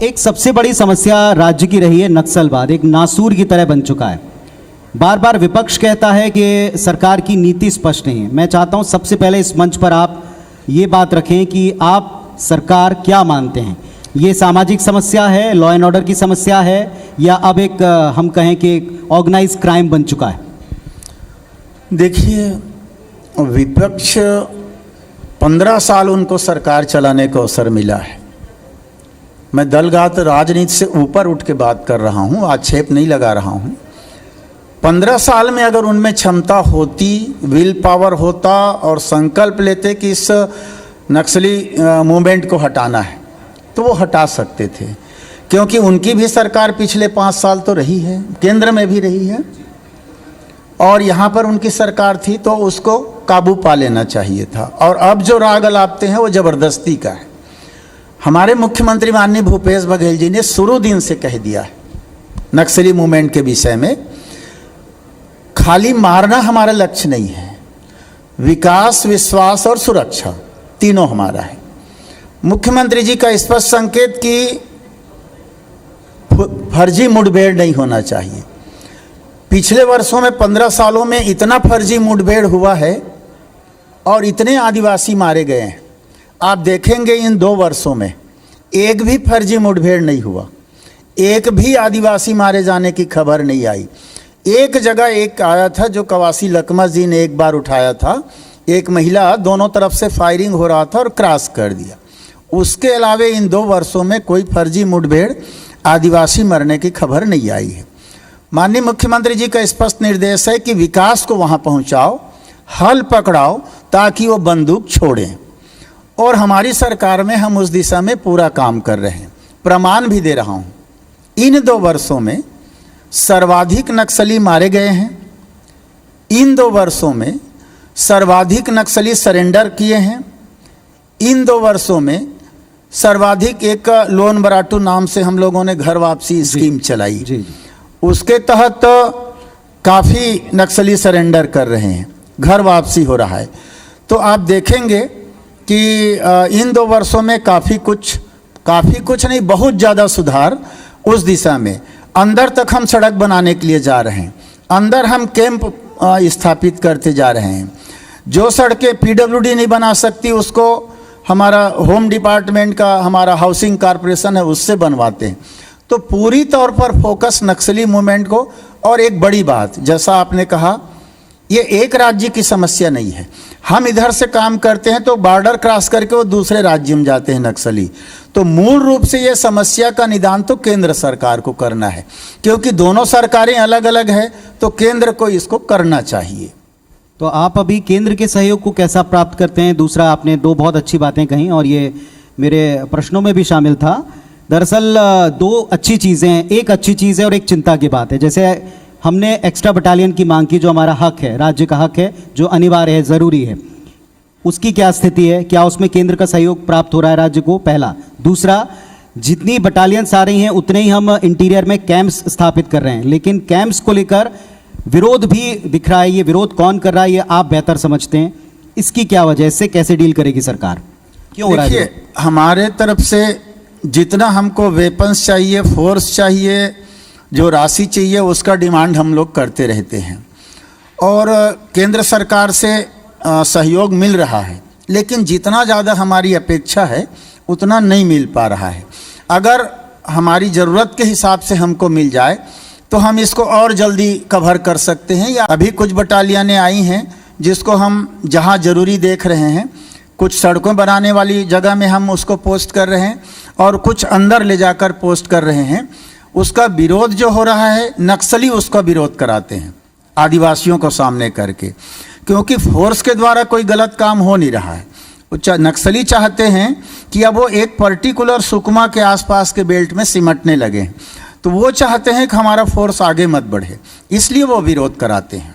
एक सबसे बड़ी समस्या राज्य की रही है नक्सलवाद, एक नासूर की तरह बन चुका है। बार बार विपक्ष कहता है कि सरकार की नीति स्पष्ट नहीं है। मैं चाहता हूं सबसे पहले इस मंच पर आप ये बात रखें कि आप सरकार क्या मानते हैं, ये सामाजिक समस्या है, लॉ एंड ऑर्डर की समस्या है, या अब एक हम कहें कि एक ऑर्गेनाइज क्राइम बन चुका है? देखिए, विपक्ष 15 साल उनको सरकार चलाने का अवसर मिला है। मैं दलगत राजनीति से ऊपर उठ के बात कर रहा हूँ, आक्षेप नहीं लगा रहा हूँ। 15 साल में अगर उनमें क्षमता होती, विल पावर होता और संकल्प लेते कि इस नक्सली मूवमेंट को हटाना है, तो वो हटा सकते थे। क्योंकि उनकी भी सरकार पिछले 5 साल तो रही है, केंद्र में भी रही है, और यहाँ पर उनकी सरकार थी, तो उसको काबू पा लेना चाहिए था। और अब जो राग अलापते हैं वो ज़बरदस्ती का है। हमारे मुख्यमंत्री माननीय भूपेश बघेल जी ने शुरू दिन से कह दिया है नक्सली मूवमेंट के विषय में, खाली मारना हमारा लक्ष्य नहीं है, विकास, विश्वास और सुरक्षा तीनों हमारा है। मुख्यमंत्री जी का स्पष्ट संकेत कि फर्जी मुठभेड़ नहीं होना चाहिए। पिछले वर्षों में 15 सालों में इतना फर्जी मुठभेड़ हुआ है और इतने आदिवासी मारे गए हैं। आप देखेंगे इन 2 वर्षों में एक भी फर्जी मुठभेड़ नहीं हुआ, एक भी आदिवासी मारे जाने की खबर नहीं आई। एक जगह एक आया था जो कवासी लकमा जी ने एक बार उठाया था, एक महिला, दोनों तरफ से फायरिंग हो रहा था और क्रॉस कर दिया। उसके अलावा इन 2 वर्षों में कोई फर्जी मुठभेड़, आदिवासी मरने की खबर नहीं आई है। माननीय मुख्यमंत्री जी का स्पष्ट निर्देश है कि विकास को वहाँ पहुँचाओ, हल पकड़ाओ ताकि वो बंदूक छोड़ें, और हमारी सरकार में हम उस दिशा में पूरा काम कर रहे हैं। प्रमाण भी दे रहा हूँ, इन 2 वर्षों में सर्वाधिक नक्सली मारे गए हैं, इन 2 वर्षों में सर्वाधिक नक्सली सरेंडर किए हैं, इन 2 वर्षों में सर्वाधिक एक लोन बराटू नाम से हम लोगों ने घर वापसी स्कीम चलाई जी। उसके तहत काफ़ी नक्सली सरेंडर कर रहे हैं, घर वापसी हो रहा है। तो आप देखेंगे कि इन 2 वर्षों में काफ़ी कुछ नहीं, बहुत ज़्यादा सुधार उस दिशा में। अंदर तक हम सड़क बनाने के लिए जा रहे हैं, अंदर हम कैंप स्थापित करते जा रहे हैं। जो सड़कें PWD नहीं बना सकती उसको हमारा होम डिपार्टमेंट का, हमारा हाउसिंग कॉरपोरेशन है, उससे बनवाते हैं। तो पूरी तौर पर फोकस नक्सली मूवमेंट को। और एक बड़ी बात, जैसा आपने कहा, ये एक राज्य की समस्या नहीं है। हम इधर से काम करते हैं तो बॉर्डर क्रॉस करके वो दूसरे राज्य में जाते हैं नक्सली। तो मूल रूप से ये समस्या का निदान तो केंद्र सरकार को करना है, क्योंकि दोनों सरकारें अलग अलग है, तो केंद्र को इसको करना चाहिए। तो आप अभी केंद्र के सहयोग को कैसा प्राप्त करते हैं? दूसरा, आपने 2 बहुत अच्छी बातें कही और ये मेरे प्रश्नों में भी शामिल था। दरअसल 2 अच्छी चीज़ें हैं, एक अच्छी चीज़ है और एक चिंता की बात है। जैसे हमने एक्स्ट्रा बटालियन की मांग की, जो हमारा हक है, राज्य का हक है, जो अनिवार्य है, ज़रूरी है, उसकी क्या स्थिति है? क्या उसमें केंद्र का सहयोग प्राप्त हो रहा है राज्य को? पहला। दूसरा, जितनी बटालियंस आ रही हैं उतने ही हम इंटीरियर में कैंप्स स्थापित कर रहे हैं, लेकिन कैंप्स को लेकर विरोध भी दिख रहा है। ये विरोध कौन कर रहा है, ये आप बेहतर समझते हैं। इसकी क्या वजह, इससे कैसे डील करेगी सरकार? क्यों हो रहा है? देखिए, हमारे तरफ से जितना हमको वेपन्स चाहिए, फोर्स चाहिए, जो राशि चाहिए, उसका डिमांड हम लोग करते रहते हैं और केंद्र सरकार से सहयोग मिल रहा है, लेकिन जितना ज़्यादा हमारी अपेक्षा है उतना नहीं मिल पा रहा है। अगर हमारी ज़रूरत के हिसाब से हमको मिल जाए तो हम इसको और जल्दी कवर कर सकते हैं। या अभी कुछ बटालियानें आई हैं जिसको हम जहां ज़रूरी देख रहे हैं, कुछ सड़कों बनाने वाली जगह में हम उसको पोस्ट कर रहे हैं और कुछ अंदर ले जाकर पोस्ट कर रहे हैं। उसका विरोध जो हो रहा है, नक्सली उसका विरोध कराते हैं आदिवासियों को सामने करके, क्योंकि फोर्स के द्वारा कोई गलत काम हो नहीं रहा है। नक्सली चाहते हैं कि अब वो एक पर्टिकुलर सुकमा के आसपास के बेल्ट में सिमटने लगे, तो वो चाहते हैं कि हमारा फोर्स आगे मत बढ़े, इसलिए वो विरोध कराते हैं।